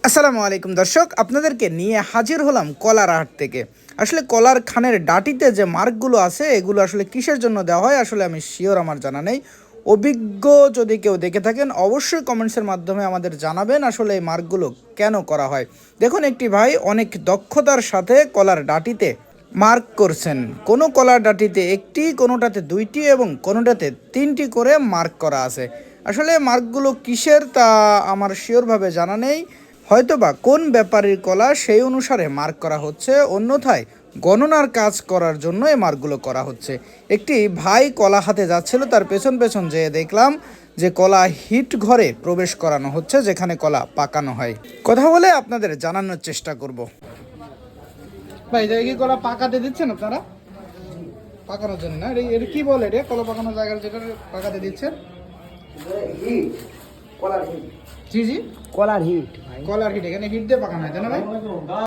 আসসালামু আলাইকুম দর্শক, আপনাদেরকে নিয়ে হাজির হলাম কলার হাট থেকে। আসলে কলার খানের ডাটিতে যে মার্কগুলো আছে এগুলো আসলে কিসের জন্য দেওয়া হয় আসলে আমি শিওর, আমার জানা নেই। অভিজ্ঞ যদি কেউ দেখে থাকেন অবশ্যই কমেন্টসের মাধ্যমে আমাদের জানাবেন আসলে এই মার্কগুলো কেন করা হয়। দেখুন, একটি ভাই অনেক দক্ষতার সাথে কলার ডাটিতে মার্ক করছেন। কোনো কলার ডাটিতে একটি, কোনোটাতে দুইটি এবং কোনোটাতে তিনটি করে মার্ক করা আছে। আসলে মার্কগুলো কিসের তা আমার শিওরভাবে জানা নেই। হয়তোবা কোন ব্যাপারীর কলা সেই অনুসারে মার্ক করা হচ্ছে, অন্যথায় গণনার কাজ করার জন্য এই মার্কগুলো করা হচ্ছে। একটি ভাই কলা হাতে যাচ্ছিল, তার পেছন পেছন যেয়ে দেখলাম যে কলা হিট ঘরে প্রবেশ করানো হচ্ছে, যেখানে কলা পাকানো হয়। কথা বলে আপনাদের জানানোর চেষ্টা করব। ভাই, এটা কি কলা পাকাতে দিচ্ছেন আপনারা? পাকানোর জন্য না? এটা কি বলে, এটা কলা পাকানোর জায়গায় যেটা পাকাতে দিচ্ছেন? জি জি, কলার হিট কলার হিট। এখানে হিট দিয়ে পাকানো হয়, তাই না ভাই?